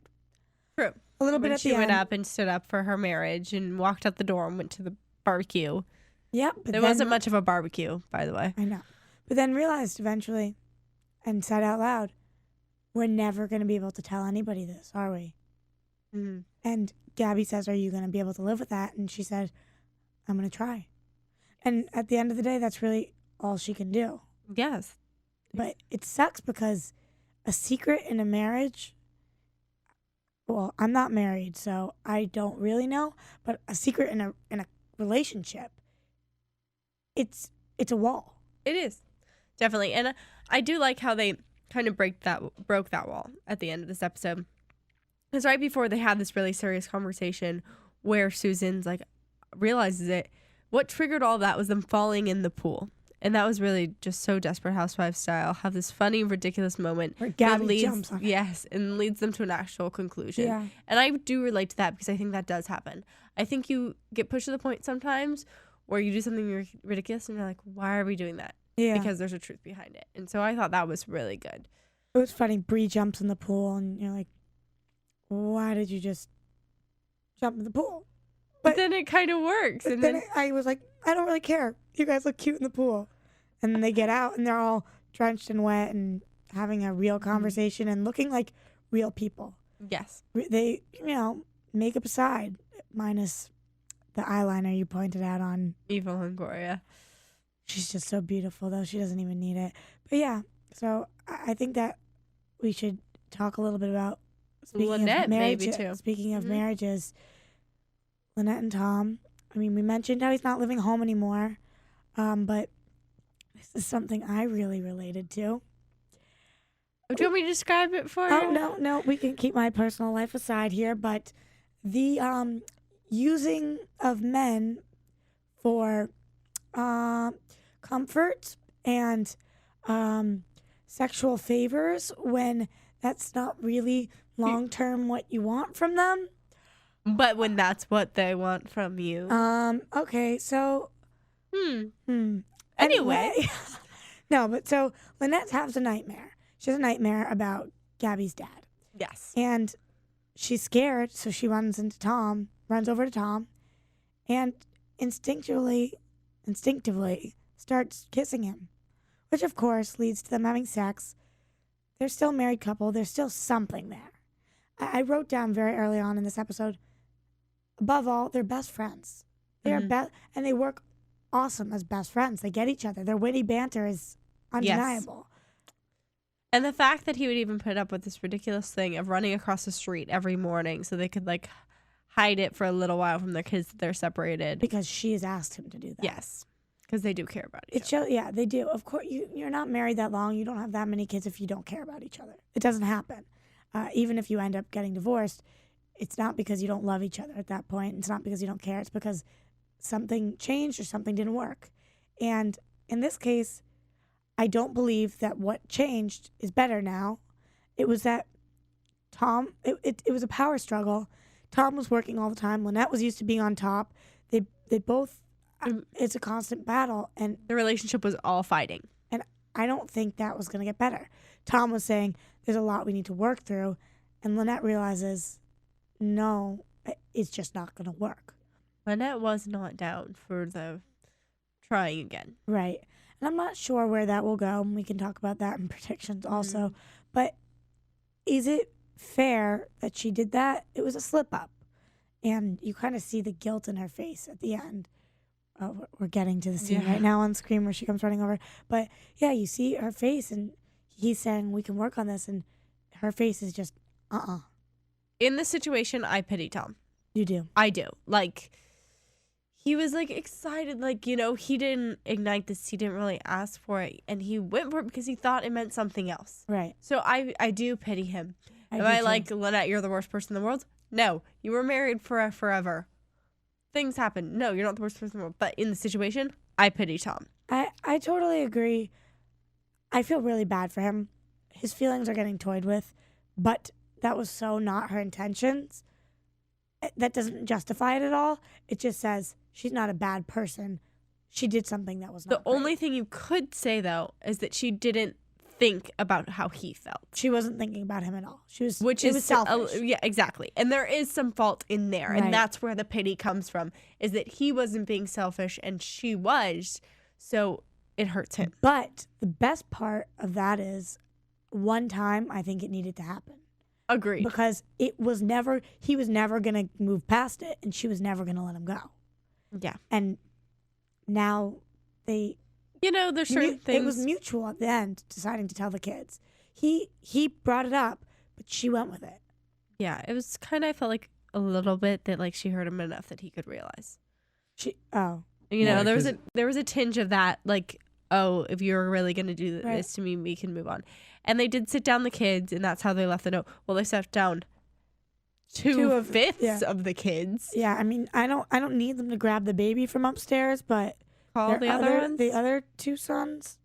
True. A little bit When at she the went end. up and stood up for her marriage and walked out the door and went to the barbecue. Yep. But There wasn't much of a barbecue, by the way. I know. But then realized eventually and said out loud, we're never going to be able to tell anybody this, are we? Mm-hmm. And Gabby says, are you going to be able to live with that? And she said, I'm going to try. And at the end of the day, that's really all she can do. Yes. But it sucks because a secret in a marriage, well, I'm not married, so I don't really know. But a secret in a relationship, it's a wall. It is. Definitely. And I do like how they kind of broke that wall at the end of this episode. Because right before they had this really serious conversation where Susan's like realizes it, what triggered all that was them falling in the pool. And that was really just so Desperate Housewives style. Have this funny, ridiculous moment Where that Gaby leads, jumps on her. yes, and leads them to an actual conclusion. Yeah. And I do relate to that because I think that does happen. I think you get pushed to the point sometimes where you do something ridiculous and you're like, why are we doing that? Yeah. Because there's a truth behind it. And so I thought that was really good. It was funny. Bree jumps in the pool, and you're like, why did you just jump in the pool? But then it kind of works. And And then then I was like, I don't really care. You guys look cute in the pool. And then they get out, and they're all drenched and wet and having a real conversation and looking like real people. yes. They, makeup aside, minus the eyeliner you pointed out on. Eva Longoria. She's just so beautiful, though. She doesn't even need it. But yeah, so I think that we should talk a little bit about Lynette, maybe, marriage. too. Speaking of Mhm. marriages, Lynette and Tom. I mean, we mentioned how he's not living home anymore, but this is something I really related to. Do you want me to describe it for you? Oh, no, we can keep my personal life aside here, but the using of men for comfort and sexual favors when that's not really long-term what you want from them. But when that's what they want from you. Okay, so Anyway. No, but so Lynette has a nightmare. She has a nightmare about Gabby's dad. Yes. And she's scared, so she runs over to Tom, and instinctively starts kissing him, which of course leads to them having sex. They're still a married couple. There's still something there. I wrote down very early on in this episode, above all, they're best friends. They are and they work awesome as best friends. They get each other. Their witty banter is undeniable. And the fact that he would even put up with this ridiculous thing of running across the street every morning so they could like hide it for a little while from their kids that they're separated. Because she has asked him to do that. Yes. Because they do care about each It other. shows, yeah, they do. Of course, you're not married that long. You don't have that many kids if you don't care about each other. It doesn't happen. Even if you end up getting divorced, it's not because you don't love each other at that point. It's not because you don't care. It's because something changed or something didn't work. And in this case, I don't believe that what changed is better now. It was that Tom, it was a power struggle. Tom was working all the time. Lynette was used to being on top. They both, it's a constant battle. And The relationship was all fighting. and I don't think that was going to get better. Tom was saying, there's a lot we need to work through. And Lynette realizes, no, it's just not going to work. Lynette was not down for the trying again. Right. And I'm not sure where that will go. And we can talk about that in predictions also. But is it fair that she did that? It was a slip up. And you kind of see the guilt in her face at the end. Oh, we're getting to the scene right now on screen where she comes running over. But yeah, you see her face and he's saying we can work on this. And her face is just, In this situation, I pity Tom. You do. I do. Like, he was like excited. Like, he didn't ignite this. He didn't really ask for it. And he went for it because he thought it meant something else. Right. So I do pity him. Am do I too. like, Lynette, you're the worst person in the world? No. You were married for forever. Things happen. No, you're not the worst person in the world. But in the situation, I pity Tom. I totally agree. I feel really bad for him. His feelings are getting toyed with, but that was so not her intentions. That doesn't justify it at all. It just says she's not a bad person. She did something that was not The only thing you could say, though, is that she didn't think about how he felt. She wasn't thinking about him at all. She was, Which it is was selfish. yeah, exactly. And there is some fault in there. Right. And that's where the pity comes from, is that he wasn't being selfish and she was. So it hurts him. But the best part of that is one time I think it needed to happen. Agreed. Because he was never going to move past it and she was never going to let him go. Yeah. And now there's certain things. It was mutual at the end, deciding to tell the kids. He brought it up, but she went with it. Yeah, it was kind of, I felt like a little bit that like she heard him enough that he could realize. Yeah, There was a tinge of that, like, oh, if you're really going to do this to me, we can move on. And they did sit down the kids, and that's how they left the note. Well, they sat down two-fifths of the kids. Yeah, I mean, I don't need them to grab the baby from upstairs, but call the other ones? The other two sons?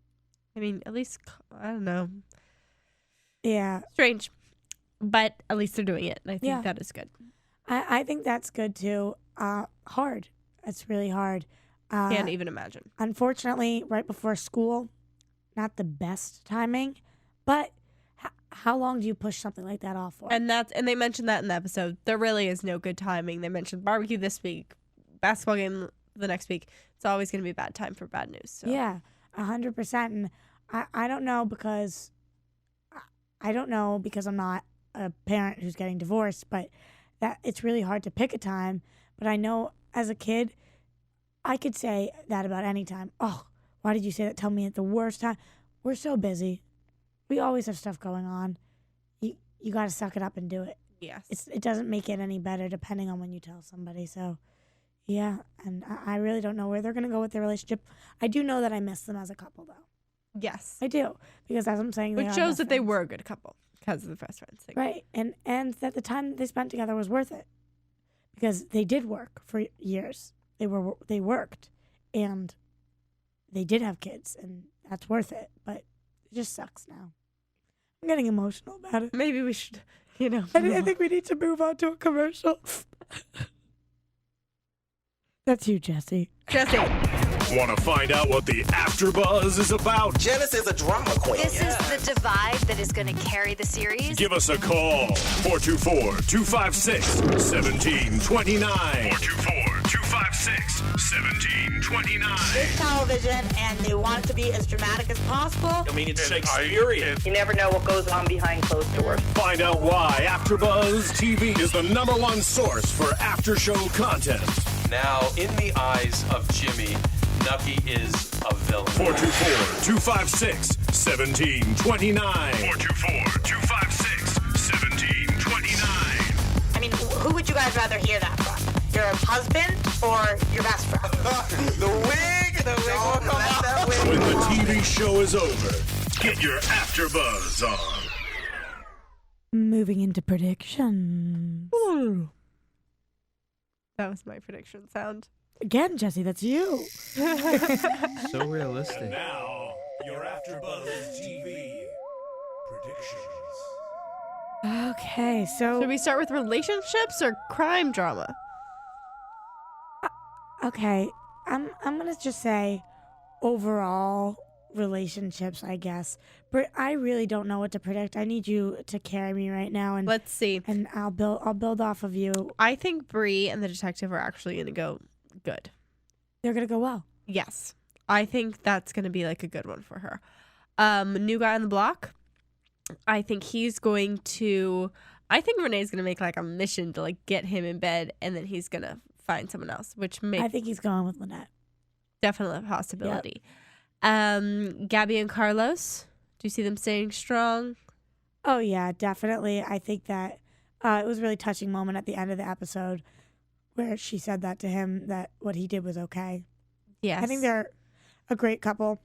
I mean, at least, I don't know. Yeah. Strange. But at least they're doing it. And I think that is good. I think that's good too. Hard. It's really hard. Can't even imagine. Unfortunately, right before school, not the best timing. But how long do you push something like that off for? And they mentioned that in the episode. There really is no good timing. They mentioned barbecue this week, basketball game the next week. It's always going to be a bad time for bad news. So. Yeah, 100%. And I don't know because I'm not a parent who's getting divorced, but that it's really hard to pick a time. But I know as a kid, I could say that about any time. Oh, why did you say that? Tell me at the worst time. We're so busy. We always have stuff going on. You got to suck it up and do it. Yes. It doesn't make it any better depending on when you tell somebody. So, yeah. And I really don't know where they're going to go with their relationship. I do know that I miss them as a couple, though. Yes. I do. Because as I'm saying, which shows that they were a good couple because of the best friends thing. Right. And that the time that they spent together was worth it. Because they did work for years. They worked. And they did have kids. And that's worth it. But it just sucks now. I'm getting emotional about it. Maybe we should, I think we need to move on to a commercial. That's you, Jesse. Jesse. Want to find out what the AFTERBUZZ is about? Janice is a drama queen. This is the divide that is going to carry the series. Give us a call. 424-256-1729. 424-256-1729. It's television, and they want it to be as dramatic as possible. I mean, it's Shakespearean. You never know what goes on behind closed doors. Find out why AFTERBUZZ TV is the #1 source for after-show content. Now, in the eyes of Jimmy, Nucky is a villain. 424-256-1729. 424-256-1729. I mean, who would you guys rather hear that from? Your husband or your best friend? The wig! The wig will come out. When the TV show is over, get your AFTERBUZZ on. Moving into predictions. That was my prediction sound. Again, Jesse, that's you. So realistic. Now, your AFTERBUZZ TV predictions. Okay, so Should we start with relationships or crime drama? okay, I'm gonna just say overall relationships, I guess. But I really don't know what to predict. I need you to carry me right now, and Let's see. and I'll build off of you. I think Bree and the detective are actually going to go good. They're gonna go well. Yes. I think that's going to be like a good one for her. New guy on the block. I think he's going to, I think Renee's going to make like a mission to like get him in bed, and then he's going to find someone else, which makes I think he's going with Lynette. definitely a possibility. Gabby and Carlos. Do you see them staying strong? Oh yeah, definitely. I think that it was a really touching moment at the end of the episode where she said that to him, that what he did was okay. Yes. I think they're a great couple.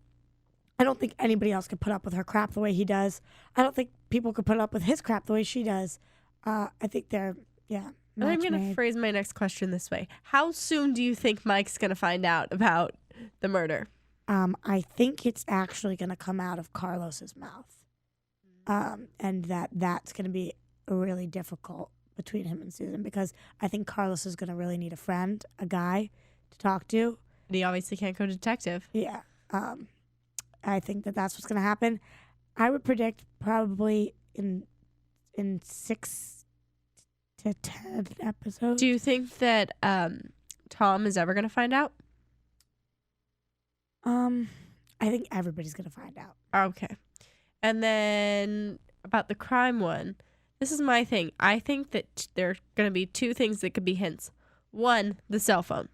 I don't think anybody else could put up with her crap the way he does. I don't think people could put up with his crap the way she does. I think they're, And I'm going to phrase my next question this way. How soon do you think Mike's going to find out about the murder? I think it's actually going to come out of Carlos's mouth. And that's going to be really difficult between him and Susan, because I think Carlos is going to really need a friend, a guy to talk to. And he obviously can't go detective. Yeah. I think that's what's going to happen. I would predict probably in 6 to 10 episodes. Do you think that Tom is ever going to find out? I think everybody's going to find out. Okay. And then about the crime one, this is my thing. I think that there are going to be 2 things that could be hints. One, the cell phone.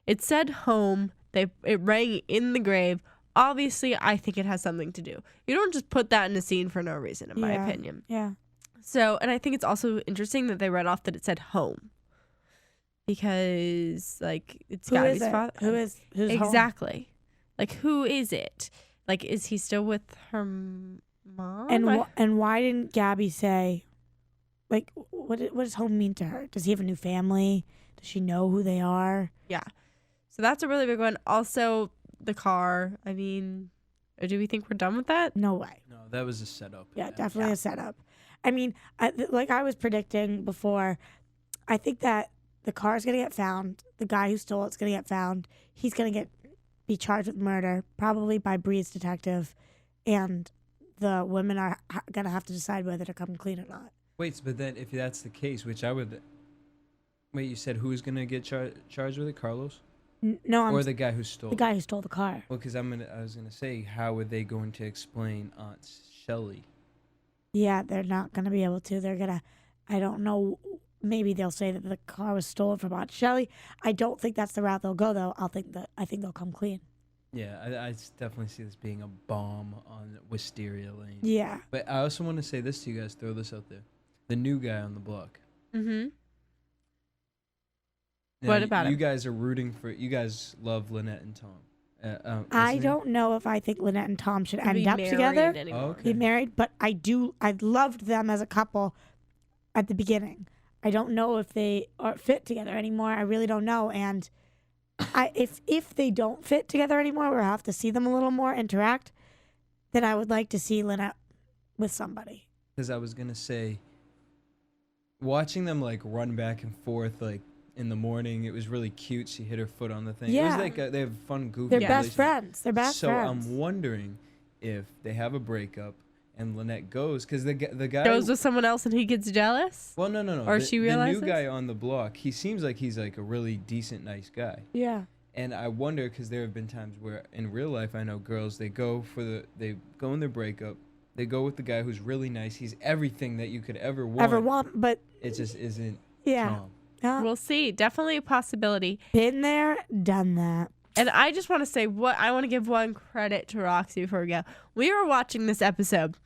It said home. It rang in the grave. Obviously, I think it has something to do. You don't just put that in a scene for no reason, in my opinion. Yeah. So, and I think it's also interesting that they read off that it said home. Because, like, it's Gabby's father. Who's home? Exactly. Like, who is it? Like, is he still with her mom? And why didn't Gabby say, like, what does home mean to her? Does he have a new family? Does she know who they are? Yeah. So that's a really big one. Also, the car. I mean, or do we think we're done with that? No way. No, that was a setup. Yeah, definitely a setup. I mean, like I was predicting before, I think that the car's going to get found. The guy who stole it's going to get found. He's going to be charged with murder, probably by Bree's detective, and the women are going to have to decide whether to come clean or not. Wait, but then if that's the case, which I would... Wait, you said who's going to get charged with it? Carlos? No, or the guy who stole the guy who stole the car. Well, because I was going to say, how are they going to explain Aunt Shelley? Yeah, they're not going to be able to. They're going to... I don't know... Maybe they'll say that the car was stolen from Aunt Shelley. I don't think that's the route they'll go, though. I think they'll come clean. Yeah, I definitely see this being a bomb on Wisteria Lane. Yeah. But I also want to say this to you guys. Throw this out there. The new guy on the block. Mm-hmm. Now, What about him? You guys are rooting for... You guys love Lynette and Tom. I don't know if I think Lynette and Tom should end up together. Be married, but I loved them as a couple at the beginning. I don't know if they are fit together anymore. I really don't know. And if they don't fit together anymore, we'll have to see them a little more interact, then I would like to see Lynette with somebody. Because I was going to say, watching them like run back and forth like in the morning, it was really cute. She hit her foot on the thing. Yeah. It was like they have fun, goofy They're best friends. They're best friends. So I'm wondering if they have a breakup and Lynette goes, because the guy goes with someone else and he gets jealous. Well, no. Or she realizes the new guy on the block. He seems like he's like a really decent, nice guy. Yeah. And I wonder, because there have been times where in real life I know girls they go in their breakup, they go with the guy who's really nice. He's everything that you could ever want. But it just isn't. Yeah. Tom. We'll see. Definitely a possibility. Been there, done that. And I just want to say I want to give one credit to Roxy before we go. We were watching this episode.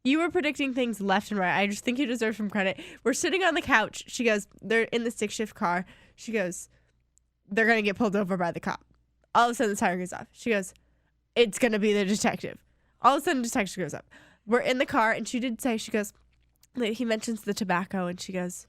You were predicting things left and right. I just think you deserve some credit. We're sitting on the couch. She goes, they're in the stick shift car. She goes, they're going to get pulled over by the cop. All of a sudden, the siren goes off. She goes, it's going to be the detective. All of a sudden, the detective goes up. We're in the car, and she did say, she goes, he mentions the tobacco, and she goes,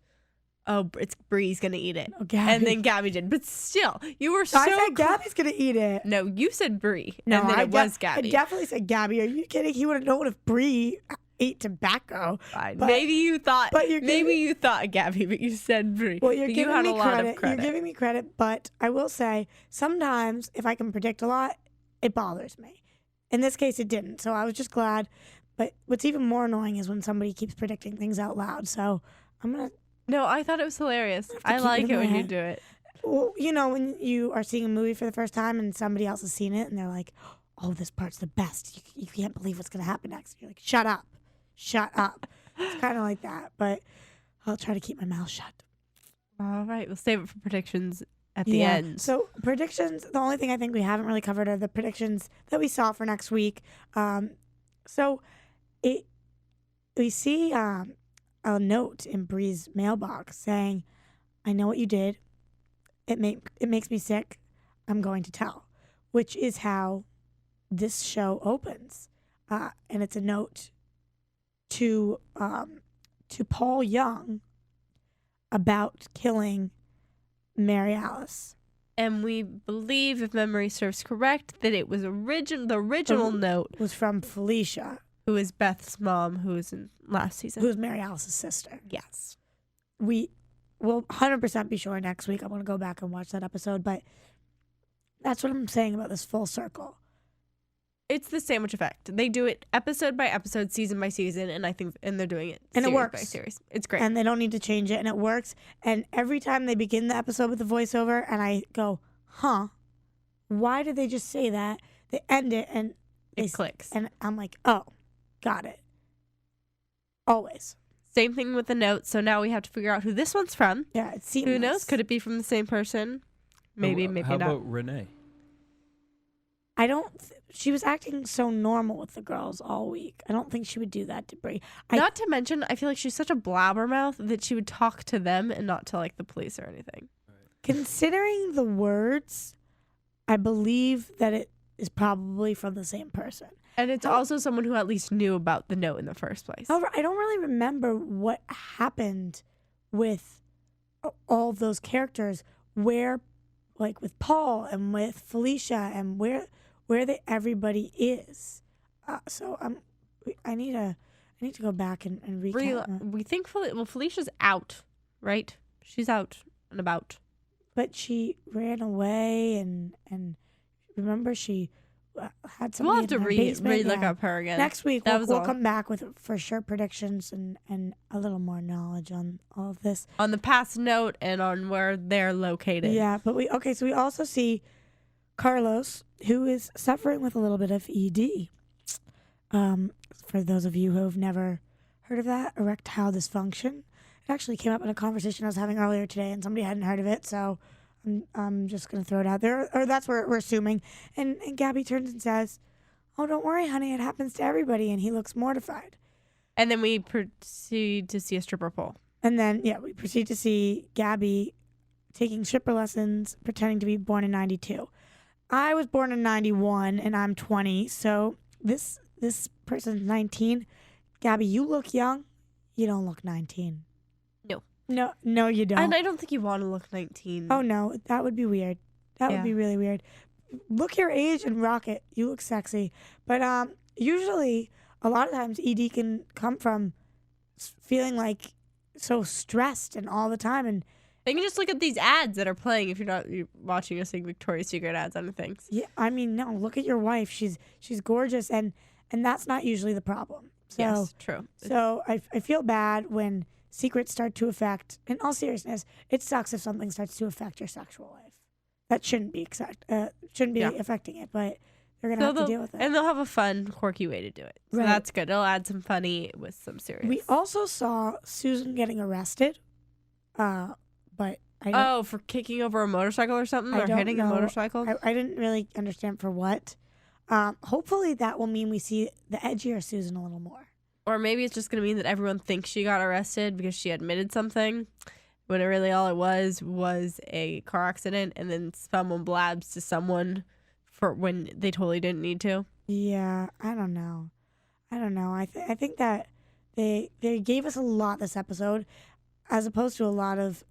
oh, it's Bree's going to eat it. Oh, Gabby. And then Gaby did. But still, you were I said Gabby's going to eat it. No, you said Bree. No, and then it was Gaby. I definitely said Gaby. Are you kidding? He would have known if Bree ate tobacco. Maybe you thought you thought Gaby, but you said Bree. Well, you're you giving had me a lot credit. of credit. You're giving me credit, but I will say sometimes if I can predict a lot, it bothers me. In this case, it didn't. So I was just glad. But what's even more annoying is when somebody keeps predicting things out loud. So I'm going to... No, I thought it was hilarious. I like it when you do it. Well, you know, when you are seeing a movie for the first time and somebody else has seen it and they're like, oh, this part's the best. You can't believe what's going to happen next. You're like, shut up. Shut up. It's kind of like that. But I'll try to keep my mouth shut. All right. We'll save it for predictions at the end. So predictions, the only thing I think we haven't really covered are the predictions that we saw for next week. We see a note in Bree's mailbox saying, I know what you did. It makes me sick. I'm going to tell, which is how this show opens. And it's a note to Paul Young about killing Mary Alice. And we believe, if memory serves correct, that it was the original note was from Felicia, who is Beth's mom, who was in last season. Who's Mary Alice's sister. Yes. We will 100% be sure next week. I'm going to go back and watch that episode, but that's what I'm saying about this full circle. It's the sandwich effect. They do it episode by episode, season by season, and they're doing it and series it works by series. It's great. And they don't need to change it, and it works. And every time they begin the episode with the voiceover, and I go, huh, why did they just say that? They end it, and it clicks. And I'm like, oh, got it. Always. Same thing with the note. So now we have to figure out who this one's from. Yeah, it seems. Who knows? Could it be from the same person? Maybe not. How about Renee? I don't. She was acting so normal with the girls all week. I don't think she would do that to Bree. Not to mention, I feel like she's such a blabbermouth that she would talk to them and not to like the police or anything. Considering the words, I believe that it is probably from the same person. And it's also someone who at least knew about the note in the first place. However, I don't really remember what happened with all of those characters, where like with Paul and with Felicia and where everybody is. So I need to go back and recap. We think Felicia's out, right? She's out and about. But she ran away and remember she had something. We'll have to in her basement. look up her again. Next week we'll come back with for sure predictions and a little more knowledge on all of this. On the past note and on where they're located. Yeah, but we also see Carlos, who is suffering with a little bit of ED. For those of you who have never heard of that, erectile dysfunction. It actually came up in a conversation I was having earlier today, and somebody hadn't heard of it, so I'm just going to throw it out there. Or that's what we're assuming. And Gabby turns and says, "Oh, don't worry, honey. It happens to everybody." And he looks mortified. And then we proceed to see a stripper pole. And then, we proceed to see Gabby taking stripper lessons, pretending to be born in 92. I was born in 91, and I'm 20, so this person's 19. Gabby, you look young. You don't look 19. No, you don't. And I don't think you want to look 19. Oh, no. That would be weird. That would be really weird. Look your age and rock it. You look sexy. But usually, a lot of times, ED can come from feeling so stressed and all the time. And you can just look at these ads that are playing if you're watching us seeing Victoria's Secret ads on things. Yeah, I mean, no. Look at your wife. She's gorgeous, and that's not usually the problem. So, yes, true. So I feel bad when secrets start to affect. In all seriousness, it sucks if something starts to affect your sexual life. That shouldn't be affecting it, but they're gonna have to deal with it. And they'll have a fun, quirky way to do it. So that's good. It'll add some funny with some serious. We also saw Susan getting arrested, but for kicking over a motorcycle or something, or hitting a motorcycle. I didn't really understand for what. Hopefully that will mean we see the edgier Susan a little more. Or maybe it's just going to mean that everyone thinks she got arrested because she admitted something, when it really all it was a car accident, and then someone blabs to someone for when they totally didn't need to. Yeah, I don't know. I think that they gave us a lot this episode, as opposed to a lot of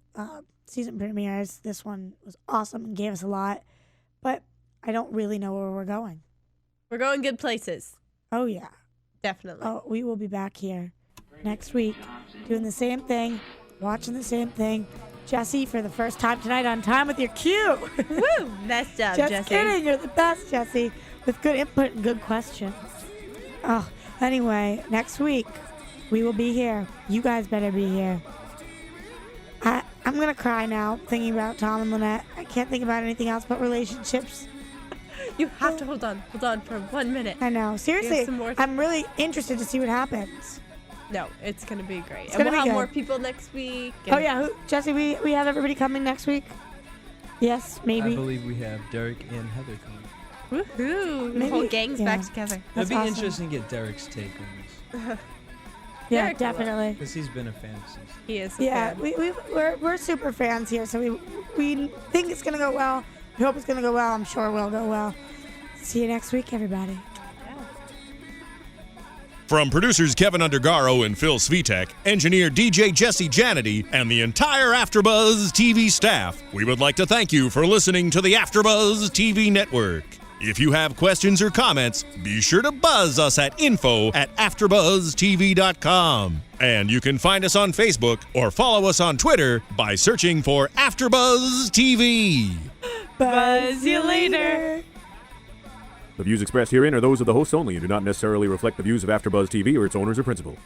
season premieres. This one was awesome and gave us a lot, but I don't really know where we're going. We're going good places. Oh, yeah. Definitely. Oh, we will be back here next week doing the same thing, watching the same thing. Jesse, for the first time tonight on Time with Your Cue. Woo! Nice job, Jesse. Just kidding. You're the best, Jesse, with good input and good questions. Oh, anyway, next week we will be here. You guys better be here. I'm going to cry now thinking about Tom and Lynette. I can't think about anything else but relationships. You have to hold on for 1 minute. I know. Seriously, I'm really interested to see what happens. No, it's going to be great. It's gonna we'll be have good. more people next week. Oh, yeah. Jesse, we have everybody coming next week? Yes, maybe. I believe we have Derek and Heather coming. Woohoo. The whole gang's back together. It'd be awesome. interesting to get Derek's take on this. Yeah, Derek definitely. Because he's been a fan since. He is. Yeah, we're super fans here, so we think it's going to go well. We hope it's going to go well. I'm sure it will go well. See you next week, everybody. From producers Kevin Undergaro and Phil Svitek, engineer DJ Jesse Janity, and the entire AfterBuzz TV staff, we would like to thank you for listening to the AfterBuzz TV network. If you have questions or comments, be sure to buzz us at info@AfterBuzzTV.com. And you can find us on Facebook or follow us on Twitter by searching for AfterBuzz TV. Buzz you later. The views expressed herein are those of the hosts only and do not necessarily reflect the views of AfterBuzz TV or its owners or principal.